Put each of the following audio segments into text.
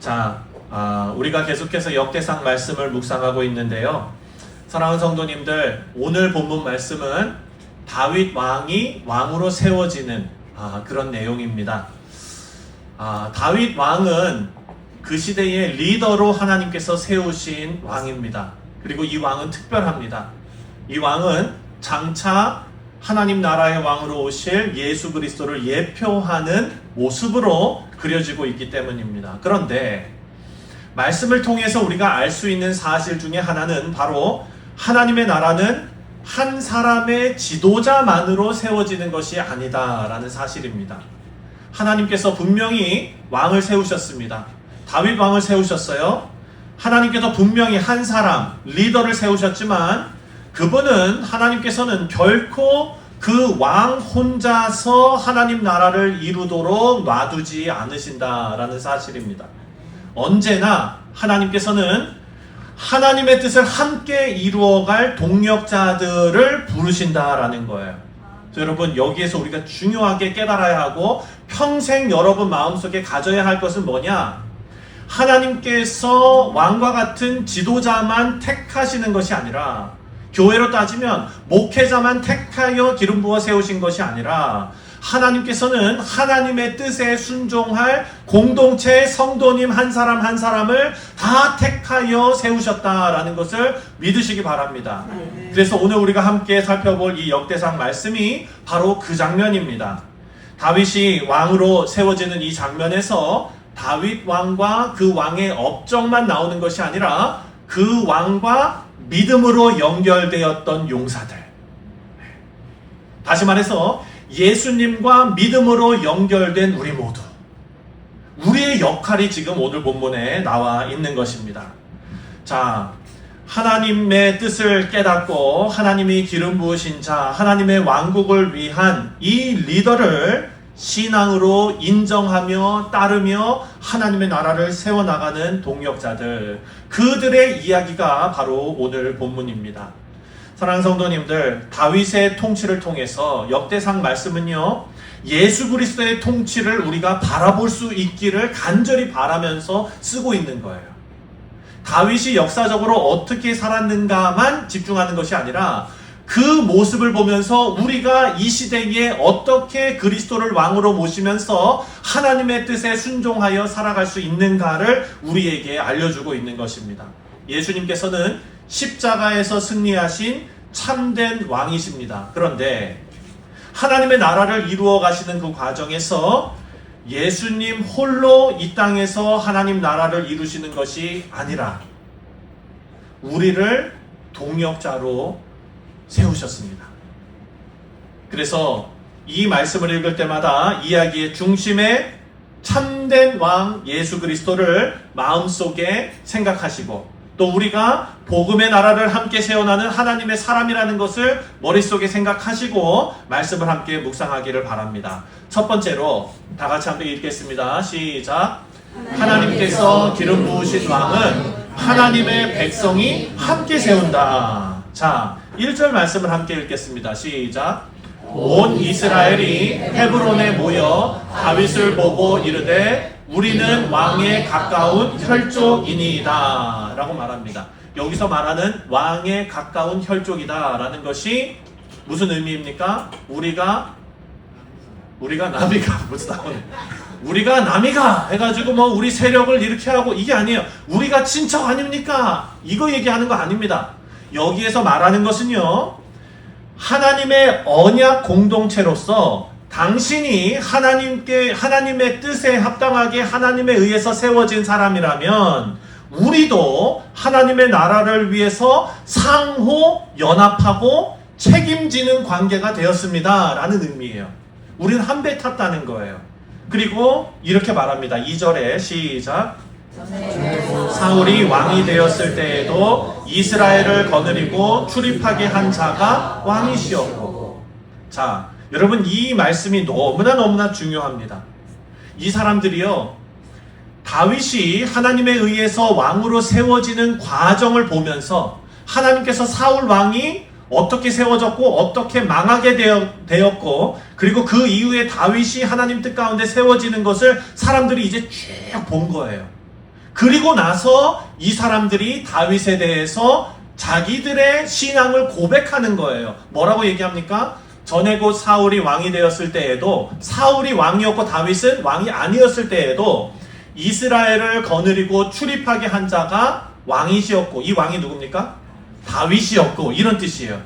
자, 우리가 계속해서 역대상 말씀을 묵상하고 있는데요. 사랑하는 성도님들, 오늘 본문 말씀은 다윗 왕이 왕으로 세워지는 그런 내용입니다. 다윗 왕은 그 시대의 리더로 하나님께서 세우신 왕입니다. 그리고 이 왕은 특별합니다. 이 왕은 장차 하나님 나라의 왕으로 오실 예수 그리스도를 예표하는 모습으로 그려지고 있기 때문입니다. 그런데 말씀을 통해서 우리가 알 수 있는 사실 중에 하나는 바로 하나님의 나라는 한 사람의 지도자만으로 세워지는 것이 아니다라는 사실입니다. 하나님께서 분명히 왕을 세우셨습니다. 다윗 왕을 세우셨어요. 하나님께서 분명히 한 사람, 리더를 세우셨지만 그분은 하나님께서는 결코 그 왕 혼자서 하나님 나라를 이루도록 놔두지 않으신다라는 사실입니다. 언제나 하나님께서는 하나님의 뜻을 함께 이루어갈 동력자들을 부르신다라는 거예요. 여러분, 여기에서 우리가 중요하게 깨달아야 하고 평생 여러분 마음속에 가져야 할 것은 뭐냐? 하나님께서 왕과 같은 지도자만 택하시는 것이 아니라, 교회로 따지면 목회자만 택하여 기름 부어 세우신 것이 아니라 하나님께서는 하나님의 뜻에 순종할 공동체의 성도님 한 사람 한 사람을 다 택하여 세우셨다라는 것을 믿으시기 바랍니다. 그래서 오늘 우리가 함께 살펴볼 이 역대상 말씀이 바로 그 장면입니다. 다윗이 왕으로 세워지는 이 장면에서 다윗 왕과 그 왕의 업적만 나오는 것이 아니라 그 왕과 믿음으로 연결되었던 용사들, 다시 말해서 예수님과 믿음으로 연결된 우리 모두, 우리의 역할이 지금 오늘 본문에 나와 있는 것입니다. 자, 하나님의 뜻을 깨닫고 하나님이 기름 부으신 자, 하나님의 왕국을 위한 이 리더를 신앙으로 인정하며 따르며 하나님의 나라를 세워나가는 동력자들, 그들의 이야기가 바로 오늘 본문입니다. 사랑하는 성도님들, 다윗의 통치를 통해서 역대상 말씀은요, 예수 그리스도의 통치를 우리가 바라볼 수 있기를 간절히 바라면서 쓰고 있는 거예요. 다윗이 역사적으로 어떻게 살았는가만 집중하는 것이 아니라 그 모습을 보면서 우리가 이 시대에 어떻게 그리스도를 왕으로 모시면서 하나님의 뜻에 순종하여 살아갈 수 있는가를 우리에게 알려주고 있는 것입니다. 예수님께서는 십자가에서 승리하신 참된 왕이십니다. 그런데 하나님의 나라를 이루어 가시는 그 과정에서 예수님 홀로 이 땅에서 하나님 나라를 이루시는 것이 아니라 우리를 동역자로 세우셨습니다. 그래서 이 말씀을 읽을 때마다 이야기의 중심에 참된 왕 예수 그리스도를 마음속에 생각하시고, 또 우리가 복음의 나라를 함께 세워나는 하나님의 사람이라는 것을 머릿속에 생각하시고 말씀을 함께 묵상하기를 바랍니다. 첫 번째로 다 같이 함께 읽겠습니다. 시작. 하나님께서 기름 부으신 왕은 하나님의 백성이 함께 세운다. 자, 1절 말씀을 함께 읽겠습니다. 시작. 온 이스라엘이 헤브론에 모여 다윗을 보고 이르되 우리는 왕에 가까운 혈족이니이다 라고 말합니다. 여기서 말하는 왕에 가까운 혈족이다 라는 것이 무슨 의미입니까? 우리가 남이가 무슨 나오네. 우리가 남이가 해가지고 뭐 우리 세력을 이렇게 하고, 이게 아니에요. 우리가 친척 아닙니까? 이거 얘기하는 거 아닙니다. 여기에서 말하는 것은요, 하나님의 언약 공동체로서 당신이 하나님의 뜻에 합당하게 하나님에 의해서 세워진 사람이라면 우리도 하나님의 나라를 위해서 상호 연합하고 책임지는 관계가 되었습니다 라는 의미예요. 우리는 한 배 탔다는 거예요. 그리고 이렇게 말합니다. 2절에 시작. 사울이 왕이 되었을 때에도 이스라엘을 거느리고 출입하게 한 자가 왕이시었고. 자, 여러분, 이 말씀이 너무나 중요합니다. 이 사람들이요, 다윗이 하나님에 의해서 왕으로 세워지는 과정을 보면서 하나님께서 사울 왕이 어떻게 세워졌고 어떻게 망하게 되었고, 그리고 그 이후에 다윗이 하나님 뜻 가운데 세워지는 것을 사람들이 이제 쭉 본 거예요. 그리고 나서 이 사람들이 다윗에 대해서 자기들의 신앙을 고백하는 거예요. 뭐라고 얘기합니까? 전에 곧 사울이 왕이 되었을 때에도, 사울이 왕이었고 다윗은 왕이 아니었을 때에도 이스라엘을 거느리고 출입하게 한 자가 왕이시었고, 이 왕이 누굽니까? 다윗이었고, 이런 뜻이에요.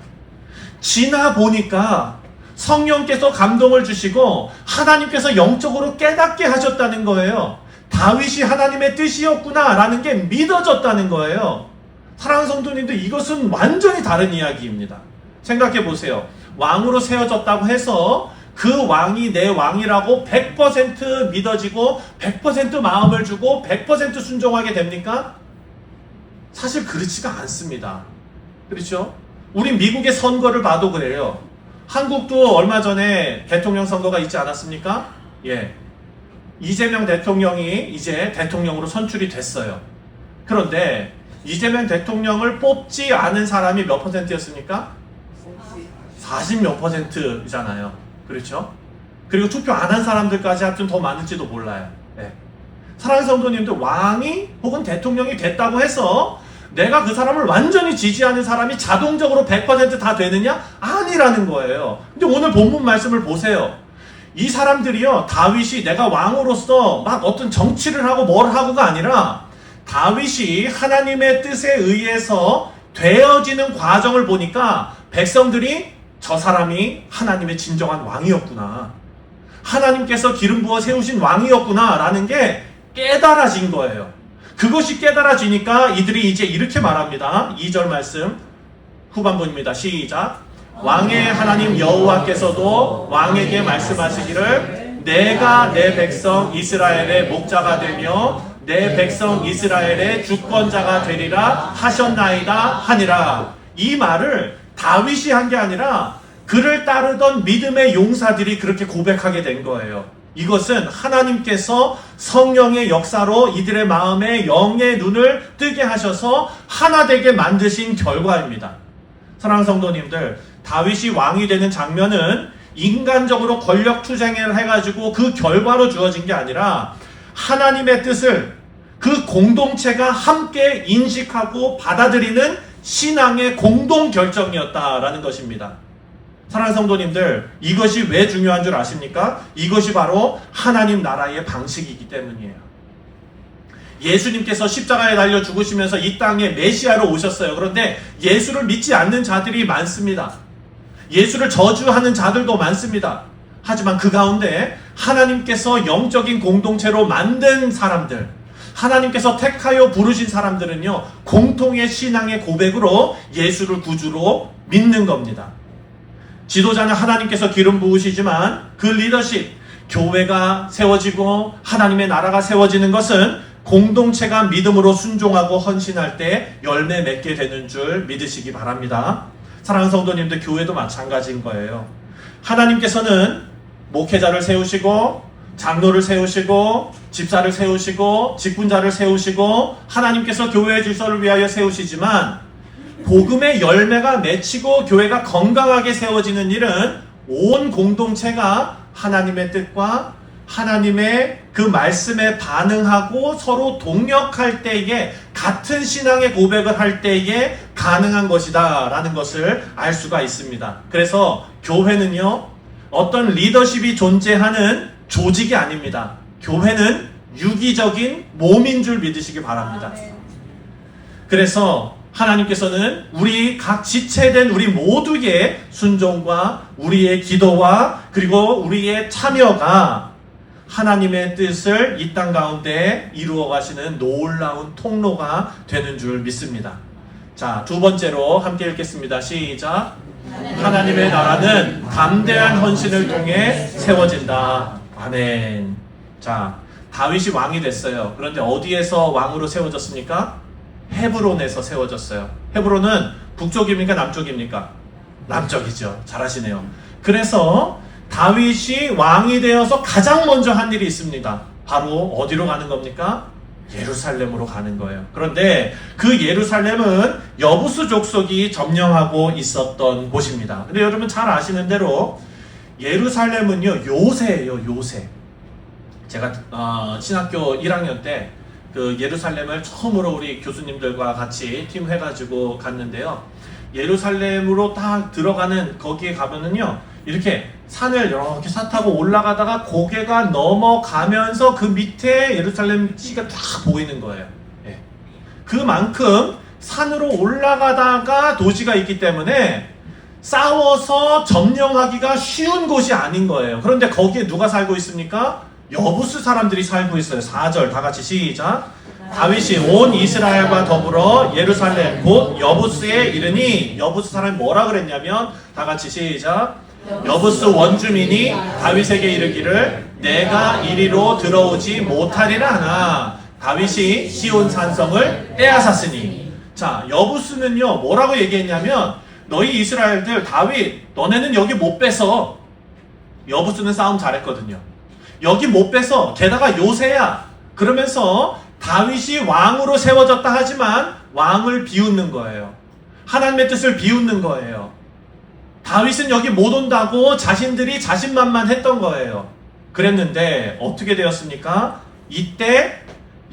지나 보니까 성령께서 감동을 주시고 하나님께서 영적으로 깨닫게 하셨다는 거예요. 다윗이 하나님의 뜻이었구나 라는 게 믿어졌다는 거예요. 사랑하는 성도님들, 이것은 완전히 다른 이야기입니다. 생각해 보세요. 왕으로 세워졌다고 해서 그 왕이 내 왕이라고 100% 믿어지고 100% 마음을 주고 100% 순종하게 됩니까? 사실 그렇지가 않습니다. 그렇죠? 우리 미국의 선거를 봐도 그래요. 한국도 얼마 전에 대통령 선거가 있지 않았습니까? 예. 이재명 대통령이 이제 대통령으로 선출이 됐어요. 그런데 이재명 대통령을 뽑지 않은 사람이 몇 %였습니까? 40몇 %잖아요. 그렇죠? 그리고 투표 안 한 사람들까지 합치면 더 많을지도 몰라요. 네. 사랑하는 성도님들, 왕이 혹은 대통령이 됐다고 해서 내가 그 사람을 완전히 지지하는 사람이 자동적으로 100% 다 되느냐? 아니라는 거예요. 근데 오늘 본문 말씀을 보세요. 이 사람들이요, 다윗이 내가 왕으로서 막 어떤 정치를 하고 뭘 하고가 아니라 다윗이 하나님의 뜻에 의해서 되어지는 과정을 보니까 백성들이 저 사람이 하나님의 진정한 왕이었구나, 하나님께서 기름 부어 세우신 왕이었구나 라는 게 깨달아진 거예요. 그것이 깨달아지니까 이들이 이제 이렇게 말합니다. 2절 말씀 후반부입니다. 시작. 왕의 하나님 여호와께서도 왕에게 말씀하시기를 내가 내 백성 이스라엘의 목자가 되며 내 백성 이스라엘의 주권자가 되리라 하셨나이다 하니라. 이 말을 다윗이 한 게 아니라 그를 따르던 믿음의 용사들이 그렇게 고백하게 된 거예요. 이것은 하나님께서 성령의 역사로 이들의 마음에 영의 눈을 뜨게 하셔서 하나 되게 만드신 결과입니다. 사랑하는 성도님들, 다윗이 왕이 되는 장면은 인간적으로 권력 투쟁을 해가지고 그 결과로 주어진 게 아니라 하나님의 뜻을 그 공동체가 함께 인식하고 받아들이는 신앙의 공동 결정이었다라는 것입니다. 사랑하는 성도님들, 이것이 왜 중요한 줄 아십니까? 이것이 바로 하나님 나라의 방식이기 때문이에요. 예수님께서 십자가에 달려 죽으시면서 이 땅에 메시아로 오셨어요. 그런데 예수를 믿지 않는 자들이 많습니다. 예수를 저주하는 자들도 많습니다. 하지만 그 가운데 하나님께서 영적인 공동체로 만든 사람들, 하나님께서 택하여 부르신 사람들은요, 공통의 신앙의 고백으로 예수를 구주로 믿는 겁니다. 지도자는 하나님께서 기름 부으시지만 그 리더십, 교회가 세워지고 하나님의 나라가 세워지는 것은 공동체가 믿음으로 순종하고 헌신할 때 열매 맺게 되는 줄 믿으시기 바랍니다. 사랑하는 성도님들, 교회도 마찬가지인 거예요. 하나님께서는 목회자를 세우시고 장로를 세우시고 집사를 세우시고 직분자를 세우시고 하나님께서 교회의 질서를 위하여 세우시지만 복음의 열매가 맺히고 교회가 건강하게 세워지는 일은 온 공동체가 하나님의 뜻과 하나님의 그 말씀에 반응하고 서로 동역할 때에 같은 신앙의 고백을 할 때에 가능한 것이다 라는 것을 알 수가 있습니다. 그래서 교회는요, 어떤 리더십이 존재하는 조직이 아닙니다. 교회는 유기적인 몸인 줄 믿으시기 바랍니다. 그래서 하나님께서는 우리 각 지체된 우리 모두의 순종과 우리의 기도와 그리고 우리의 참여가 하나님의 뜻을 이 땅 가운데 이루어 가시는 놀라운 통로가 되는 줄 믿습니다. 자, 두 번째로 함께 읽겠습니다. 시작. 하나님의 나라는 담대한 헌신을 통해 세워진다. 아멘. 자, 다윗이 왕이 됐어요. 그런데 어디에서 왕으로 세워졌습니까? 헤브론에서 세워졌어요. 헤브론은 북쪽입니까? 남쪽입니까? 남쪽이죠. 잘하시네요. 그래서 다윗이 왕이 되어서 가장 먼저 한 일이 있습니다. 바로 어디로 가는 겁니까? 예루살렘으로 가는 거예요. 그런데 그 예루살렘은 여부수 족속이 점령하고 있었던 곳입니다. 근데 여러분 잘 아시는 대로 예루살렘은요, 요새예요. 요새. 제가 신학교 1학년 때 그 예루살렘을 처음으로 우리 교수님들과 같이 팀 해가지고 갔는데요. 예루살렘으로 딱 들어가는 거기에 가면은요, 이렇게 산을 이렇게 산 타고 올라가다가 고개가 넘어가면서 그 밑에 예루살렘 시가 쫙 보이는 거예요. 예. 그만큼 산으로 올라가다가 도시가 있기 때문에 싸워서 점령하기가 쉬운 곳이 아닌 거예요. 그런데 거기에 누가 살고 있습니까? 여부스 사람들이 살고 있어요. 4절 다 같이 시작. 다윗이 온 이스라엘과 더불어 예루살렘 곧 여부스에 이르니, 여부스 사람이 뭐라 그랬냐면 다 같이 시작. 여부스 원주민이 다윗에게 이르기를 내가 이리로 들어오지 못하리라 하나 다윗이 시온 산성을 빼앗았으니. 자, 여부스는요 뭐라고 얘기했냐면, 너희 이스라엘들 다윗 너네는 여기 못 뺏어. 여부스는 싸움 잘했거든요. 여기 못 뺏어. 게다가 요새야. 그러면서 다윗이 왕으로 세워졌다 하지만 왕을 비웃는 거예요. 하나님의 뜻을 비웃는 거예요. 다윗은 여기 못 온다고 자신들이 자신만만했던 거예요. 그랬는데 어떻게 되었습니까? 이때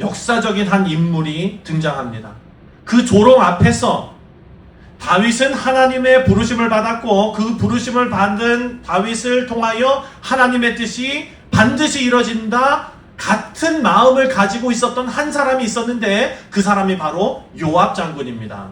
역사적인 한 인물이 등장합니다. 그 조롱 앞에서 다윗은 하나님의 부르심을 받았고, 그 부르심을 받은 다윗을 통하여 하나님의 뜻이 반드시 이루어진다, 같은 마음을 가지고 있었던 한 사람이 있었는데 그 사람이 바로 요압 장군입니다.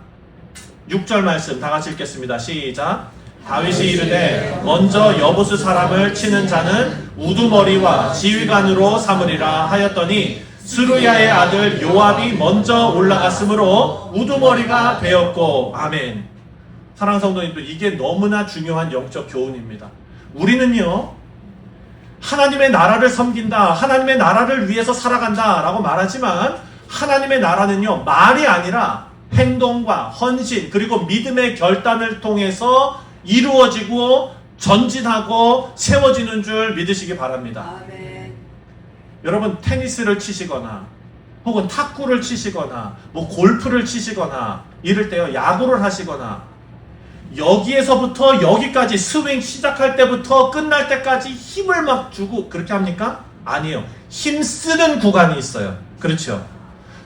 6절 말씀 다 같이 읽겠습니다. 시작. 다윗이 이르되 먼저 여부스 사람을 치는 자는 우두머리와 지휘관으로 삼으리라 하였더니 스루야의 아들 요압이 먼저 올라갔으므로 우두머리가 되었고. 아멘. 사랑하는 성도님들, 이게 너무나 중요한 영적 교훈입니다. 우리는요 하나님의 나라를 섬긴다, 하나님의 나라를 위해서 살아간다 라고 말하지만, 하나님의 나라는요 말이 아니라 행동과 헌신 그리고 믿음의 결단을 통해서 이루어지고 전진하고 세워지는 줄 믿으시기 바랍니다. 아멘. 여러분, 테니스를 치시거나 혹은 탁구를 치시거나 뭐 골프를 치시거나 이럴 때요, 야구를 하시거나 여기에서부터 여기까지 스윙 시작할 때부터 끝날 때까지 힘을 막 주고 그렇게 합니까? 아니에요. 힘 쓰는 구간이 있어요. 그렇죠.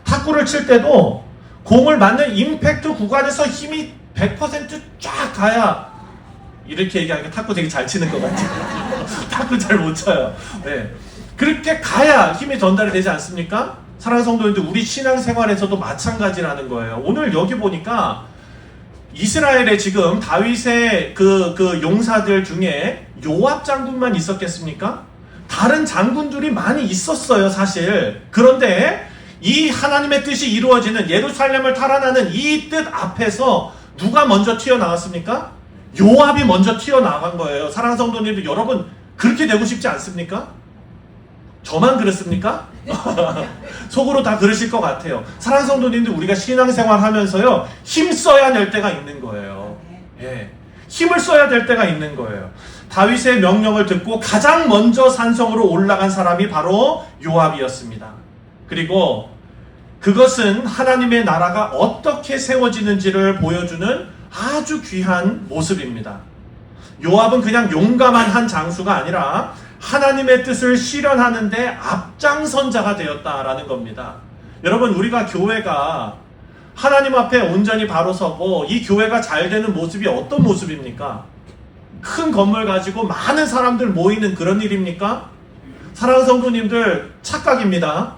탁구를 칠 때도 공을 맞는 임팩트 구간에서 힘이 100%쫙 가야, 이렇게 얘기하니까 탁구 되게 잘 치는 것 같아요. 탁구 잘 못 쳐요. 네. 그렇게 가야 힘이 전달이 되지 않습니까? 사랑하는 성도님들, 우리 신앙생활에서도 마찬가지라는 거예요. 오늘 여기 보니까 이스라엘에 지금 다윗의 그 용사들 중에 요압 장군만 있었겠습니까? 다른 장군들이 많이 있었어요, 사실. 그런데 이 하나님의 뜻이 이루어지는, 예루살렘을 탈환하는 이 뜻 앞에서 누가 먼저 튀어나왔습니까? 요압이 먼저 튀어나간 거예요. 사랑하는 성도님들, 여러분 그렇게 되고 싶지 않습니까? 저만 그렇습니까? 속으로 다 그러실 것 같아요. 사랑하는 성도님들, 우리가 신앙생활 하면서요 힘 써야 될 때가 있는 거예요. 예, 힘을 써야 될 때가 있는 거예요. 다윗의 명령을 듣고 가장 먼저 산성으로 올라간 사람이 바로 요압이었습니다. 그리고 그것은 하나님의 나라가 어떻게 세워지는지를 보여주는 아주 귀한 모습입니다. 요압은 그냥 용감한 한 장수가 아니라 하나님의 뜻을 실현하는데 앞장선 자가 되었다라는 겁니다. 여러분, 우리가 교회가 하나님 앞에 온전히 바로 서고 이 교회가 잘 되는 모습이 어떤 모습입니까? 큰 건물 가지고 많은 사람들 모이는 그런 일입니까? 사랑하는 성도님들, 착각입니다.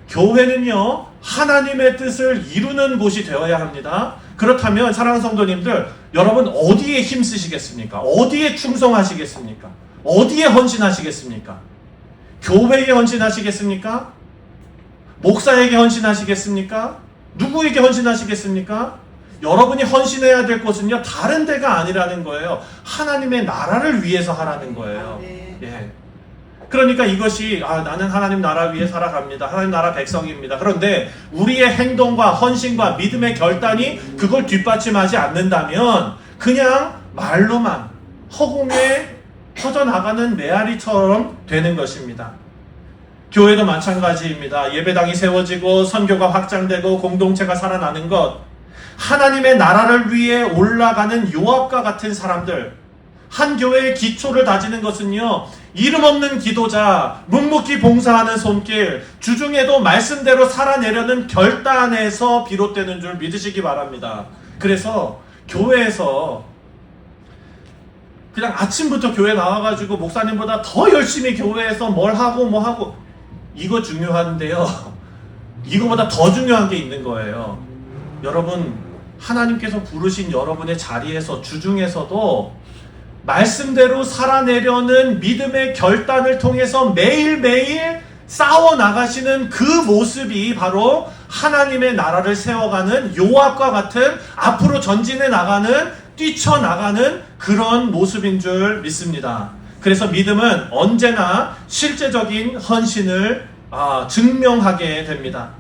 교회는요 하나님의 뜻을 이루는 곳이 되어야 합니다. 그렇다면 사랑하는 성도님들, 여러분 어디에 힘쓰시겠습니까? 어디에 충성하시겠습니까? 어디에 헌신하시겠습니까? 교회에 헌신하시겠습니까? 목사에게 헌신하시겠습니까? 누구에게 헌신하시겠습니까? 여러분이 헌신해야 될 곳은요 다른 데가 아니라는 거예요. 하나님의 나라를 위해서 하라는 거예요. 예. 그러니까 이것이 나는 하나님 나라 위에 살아갑니다. 하나님 나라 백성입니다. 그런데 우리의 행동과 헌신과 믿음의 결단이 그걸 뒷받침하지 않는다면 그냥 말로만 허공에 퍼져나가는 메아리처럼 되는 것입니다. 교회도 마찬가지입니다. 예배당이 세워지고 선교가 확장되고 공동체가 살아나는 것, 하나님의 나라를 위해 올라가는 요압과 같은 사람들, 한 교회의 기초를 다지는 것은요 이름 없는 기도자, 묵묵히 봉사하는 손길, 주중에도 말씀대로 살아내려는 결단에서 비롯되는 줄 믿으시기 바랍니다. 그래서 교회에서 그냥 아침부터 교회 나와가지고 목사님보다 더 열심히 교회에서 뭘 하고 뭐 하고, 이거 중요한데요. 이거보다 더 중요한 게 있는 거예요. 여러분, 하나님께서 부르신 여러분의 자리에서, 주중에서도 말씀대로 살아내려는 믿음의 결단을 통해서 매일매일 싸워 나가시는 그 모습이 바로 하나님의 나라를 세워가는 요압과 같은 앞으로 전진해 나가는, 뛰쳐나가는 그런 모습인 줄 믿습니다. 그래서 믿음은 언제나 실제적인 헌신을 증명하게 됩니다.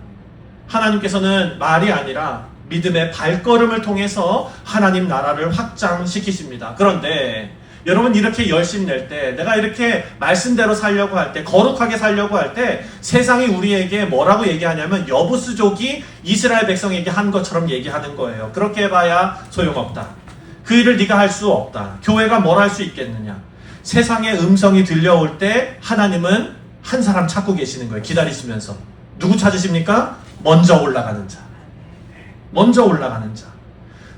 하나님께서는 말이 아니라 믿음의 발걸음을 통해서 하나님 나라를 확장시키십니다. 그런데 여러분, 이렇게 열심 낼 때, 내가 이렇게 말씀대로 살려고 할 때, 거룩하게 살려고 할 때, 세상이 우리에게 뭐라고 얘기하냐면 여부수족이 이스라엘 백성에게 한 것처럼 얘기하는 거예요. 그렇게 해봐야 소용없다. 그 일을 네가 할 수 없다. 교회가 뭘 할 수 있겠느냐. 세상의 음성이 들려올 때 하나님은 한 사람 찾고 계시는 거예요. 기다리시면서. 누구 찾으십니까? 먼저 올라가는 자. 먼저 올라가는 자.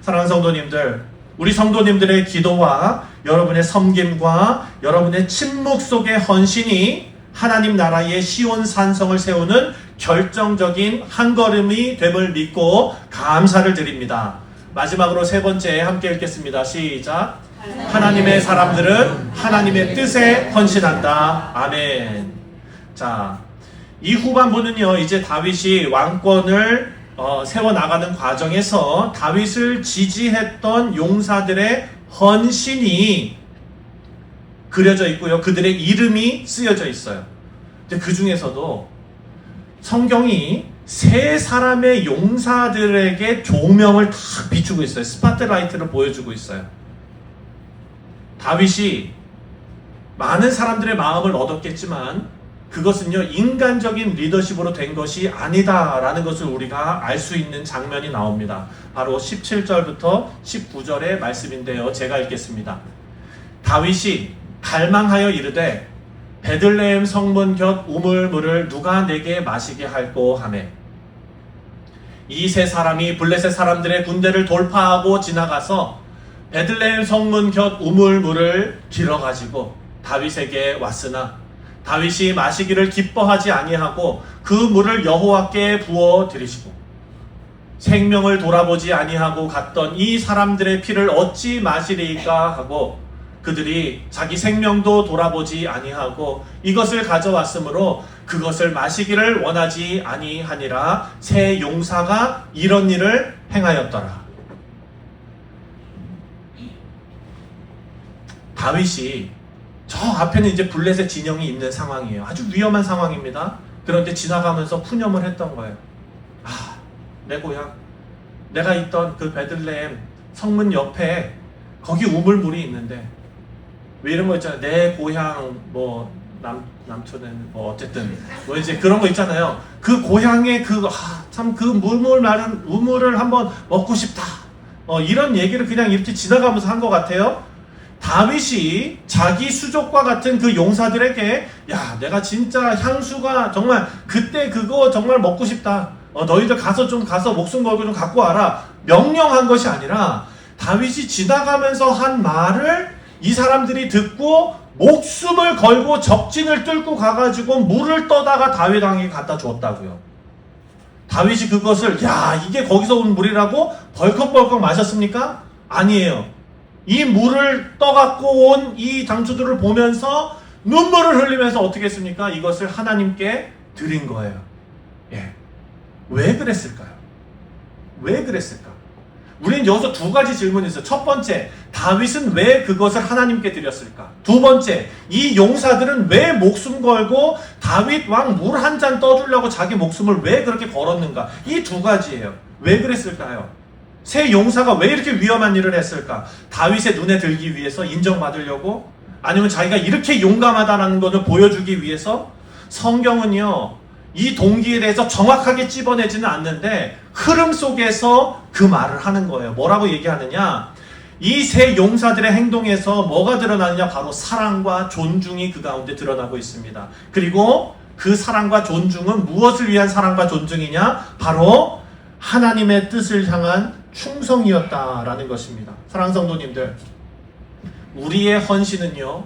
사랑하는 성도님들, 우리 성도님들의 기도와 여러분의 섬김과 여러분의 침묵 속의 헌신이 하나님 나라의 시온 산성을 세우는 결정적인 한 걸음이 됨을 믿고 감사를 드립니다. 마지막으로 세 번째 함께 읽겠습니다. 시작. 하나님의 사람들은 하나님의 뜻에 헌신한다. 아멘. 자, 이 후반부는요, 이제 다윗이 왕권을 세워나가는 과정에서 다윗을 지지했던 용사들의 헌신이 그려져 있고요. 그들의 이름이 쓰여져 있어요. 근데 그 중에서도 성경이 세 사람의 용사들에게 조명을 탁 비추고 있어요. 스파트라이트를 보여주고 있어요. 다윗이 많은 사람들의 마음을 얻었겠지만 그것은요, 인간적인 리더십으로 된 것이 아니다라는 것을 우리가 알 수 있는 장면이 나옵니다. 바로 17절부터 19절의 말씀인데요. 제가 읽겠습니다. 다윗이 갈망하여 이르되 베들레헴 성문 곁 우물물을 누가 내게 마시게 할꼬 하매, 이 세 사람이 블레셋 사람들의 군대를 돌파하고 지나가서 베들레헴 성문 곁 우물물을 길어가지고 다윗에게 왔으나 다윗이 마시기를 기뻐하지 아니하고 그 물을 여호와께 부어 드리시고 생명을 돌아보지 아니하고 갔던 이 사람들의 피를 어찌 마시리까 하고 그들이 자기 생명도 돌아보지 아니하고 이것을 가져왔으므로 그것을 마시기를 원하지 아니하니라. 세 용사가 이런 일을 행하였더라. 다윗이 저 앞에는 이제 블레셋 진영이 있는 상황이에요. 아주 위험한 상황입니다. 그런데 지나가면서 푸념을 했던 거예요. 아, 내 고향, 내가 있던 그 베들레헴 성문 옆에 거기 우물물이 있는데, 왜 이런 거 있잖아요. 내 고향 뭐 남촌은 뭐 어쨌든 뭐 이제 그런 거 있잖아요. 그 고향의 참 그 물물 마른 우물을 한번 먹고 싶다. 이런 얘기를 그냥 이렇게 지나가면서 한 것 같아요. 다윗이 자기 수족과 같은 그 용사들에게, 야, 내가 진짜 향수가 정말 그때 그거 정말 먹고 싶다. 너희들 가서 목숨 걸고 좀 갖고 와라. 명령한 것이 아니라 다윗이 지나가면서 한 말을 이 사람들이 듣고 목숨을 걸고 적진을 뚫고 가가지고 물을 떠다가 다윗 왕에게 갖다 주었다고요. 다윗이 그것을, 야, 이게 거기서 온 물이라고 벌컥벌컥 마셨습니까? 아니에요. 이 물을 떠갖고 온 이 장수들을 보면서 눈물을 흘리면서 어떻게 했습니까? 이것을 하나님께 드린 거예요. 예. 왜 그랬을까요? 왜 그랬을까? 우리는 여기서 두 가지 질문이 있어요. 첫 번째, 다윗은 왜 그것을 하나님께 드렸을까? 두 번째, 이 용사들은 왜 목숨 걸고 다윗 왕 물 한 잔 떠주려고 자기 목숨을 왜 그렇게 걸었는가? 이 두 가지예요. 왜 그랬을까요? 세 용사가 왜 이렇게 위험한 일을 했을까? 다윗의 눈에 들기 위해서, 인정받으려고? 아니면 자기가 이렇게 용감하다는 것을 보여주기 위해서? 성경은요, 이 동기에 대해서 정확하게 찝어내지는 않는데 흐름 속에서 그 말을 하는 거예요. 뭐라고 얘기하느냐? 이 세 용사들의 행동에서 뭐가 드러나느냐? 바로 사랑과 존중이 그 가운데 드러나고 있습니다. 그리고 그 사랑과 존중은 무엇을 위한 사랑과 존중이냐? 바로 하나님의 뜻을 향한 충성이었다라는 것입니다. 사랑하는 성도님들, 우리의 헌신은요,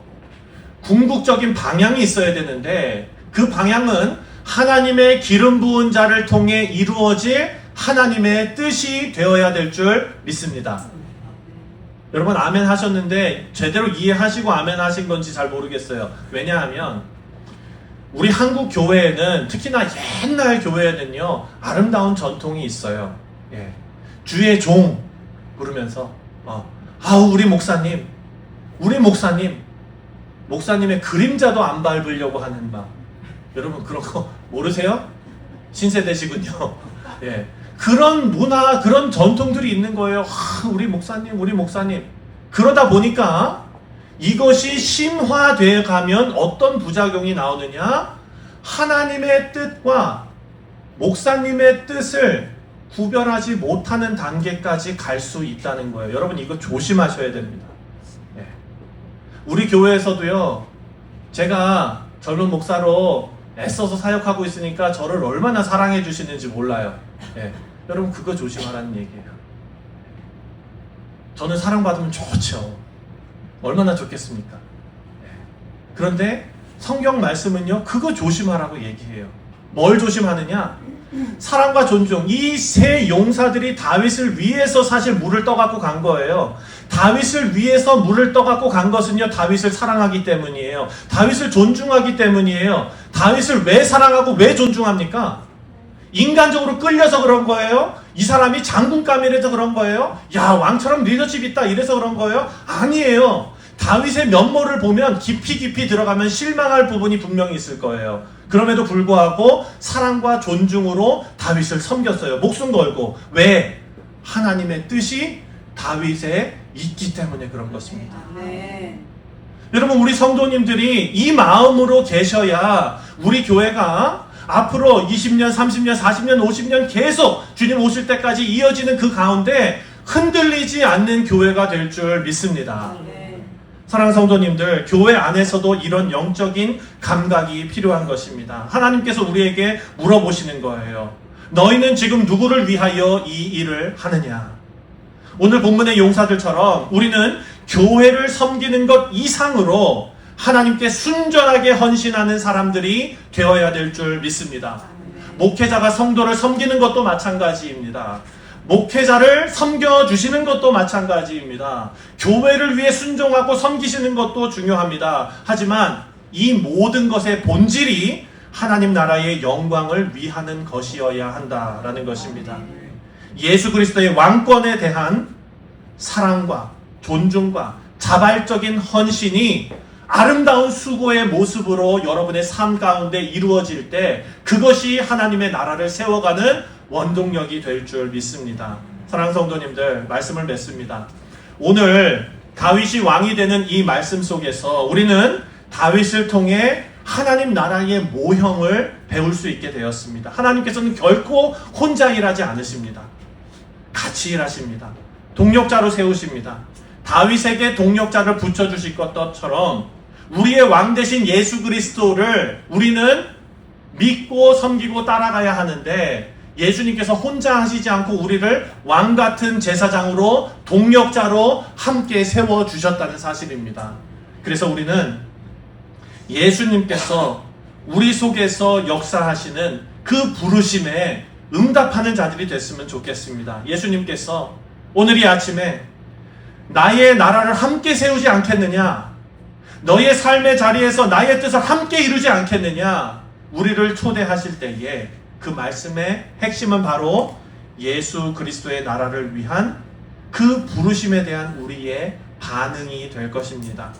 궁극적인 방향이 있어야 되는데 그 방향은 하나님의 기름 부은 자를 통해 이루어질 하나님의 뜻이 되어야 될 줄 믿습니다. 여러분 아멘 하셨는데 제대로 이해하시고 아멘 하신 건지 잘 모르겠어요. 왜냐하면 우리 한국 교회에는, 특히나 옛날 교회에는요, 아름다운 전통이 있어요. 예. 주의 종 부르면서 우리 목사님의 그림자도 안 밟으려고 하는 막, 여러분 그런 거 모르세요? 신세대시군요. 예. 그런 문화, 그런 전통들이 있는 거예요. 우리 목사님. 그러다 보니까 이것이 심화되어 가면 어떤 부작용이 나오느냐? 하나님의 뜻과 목사님의 뜻을 구별하지 못하는 단계까지 갈 수 있다는 거예요. 여러분 이거 조심하셔야 됩니다. 예. 우리 교회에서도요, 제가 젊은 목사로 애써서 사역하고 있으니까 저를 얼마나 사랑해 주시는지 몰라요. 예. 여러분 그거 조심하라는 얘기예요. 저는 사랑받으면 좋죠. 얼마나 좋겠습니까? 예. 그런데 성경 말씀은요, 그거 조심하라고 얘기해요. 뭘 조심하느냐? 사랑과 존중. 이 세 용사들이 다윗을 위해서 사실 물을 떠갖고 간 거예요. 다윗을 위해서 물을 떠갖고 간 것은요, 다윗을 사랑하기 때문이에요. 다윗을 존중하기 때문이에요. 다윗을 왜 사랑하고 왜 존중합니까? 인간적으로 끌려서 그런 거예요? 이 사람이 장군감이라서 그런 거예요? 야, 왕처럼 리더십 있다 이래서 그런 거예요? 아니에요. 다윗의 면모를 보면 깊이 들어가면 실망할 부분이 분명히 있을 거예요. 그럼에도 불구하고 사랑과 존중으로 다윗을 섬겼어요. 목숨 걸고. 왜? 하나님의 뜻이 다윗에 있기 때문에 그런 것입니다. 네. 여러분 우리 성도님들이 이 마음으로 계셔야 우리 교회가 앞으로 20년, 30년, 40년, 50년 계속 주님 오실 때까지 이어지는 그 가운데 흔들리지 않는 교회가 될 줄 믿습니다. 네. 사랑하는 성도님들, 교회 안에서도 이런 영적인 감각이 필요한 것입니다. 하나님께서 우리에게 물어보시는 거예요. 너희는 지금 누구를 위하여 이 일을 하느냐? 오늘 본문의 용사들처럼 우리는 교회를 섬기는 것 이상으로 하나님께 순전하게 헌신하는 사람들이 되어야 될 줄 믿습니다. 목회자가 성도를 섬기는 것도 마찬가지입니다. 목회자를 섬겨주시는 것도 마찬가지입니다. 교회를 위해 순종하고 섬기시는 것도 중요합니다. 하지만 이 모든 것의 본질이 하나님 나라의 영광을 위하는 것이어야 한다라는 것입니다. 예수 그리스도의 왕권에 대한 사랑과 존중과 자발적인 헌신이 아름다운 수고의 모습으로 여러분의 삶 가운데 이루어질 때 그것이 하나님의 나라를 세워가는 원동력이 될 줄 믿습니다. 사랑하는 성도님들, 말씀을 맺습니다. 오늘 다윗이 왕이 되는 이 말씀 속에서 우리는 다윗을 통해 하나님 나라의 모형을 배울 수 있게 되었습니다. 하나님께서는 결코 혼자 일하지 않으십니다. 같이 일하십니다. 동력자로 세우십니다. 다윗에게 동력자를 붙여주실 것처럼 우리의 왕 대신 예수 그리스도를 우리는 믿고 섬기고 따라가야 하는데, 예수님께서 혼자 하시지 않고 우리를 왕 같은 제사장으로 동력자로 함께 세워주셨다는 사실입니다. 그래서 우리는 예수님께서 우리 속에서 역사하시는 그 부르심에 응답하는 자들이 됐으면 좋겠습니다. 예수님께서 오늘 이 아침에 나의 나라를 함께 세우지 않겠느냐? 너의 삶의 자리에서 나의 뜻을 함께 이루지 않겠느냐? 우리를 초대하실 때에 그 말씀의 핵심은 바로 예수 그리스도의 나라를 위한 그 부르심에 대한 우리의 반응이 될 것입니다.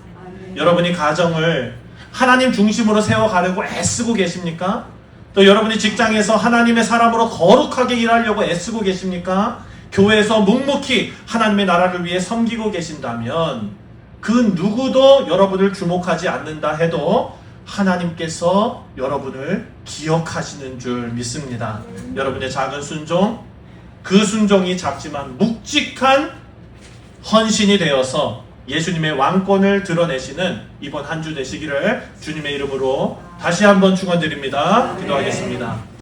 여러분이 가정을 하나님 중심으로 세워가려고 애쓰고 계십니까? 또 여러분이 직장에서 하나님의 사람으로 거룩하게 일하려고 애쓰고 계십니까? 교회에서 묵묵히 하나님의 나라를 위해 섬기고 계신다면 그 누구도 여러분을 주목하지 않는다 해도 하나님께서 여러분을 기억하시는 줄 믿습니다. 여러분의 작은 순종, 그 순종이 작지만 묵직한 헌신이 되어서 예수님의 왕권을 드러내시는 이번 한 주 되시기를 주님의 이름으로 다시 한번 축원드립니다. 기도하겠습니다.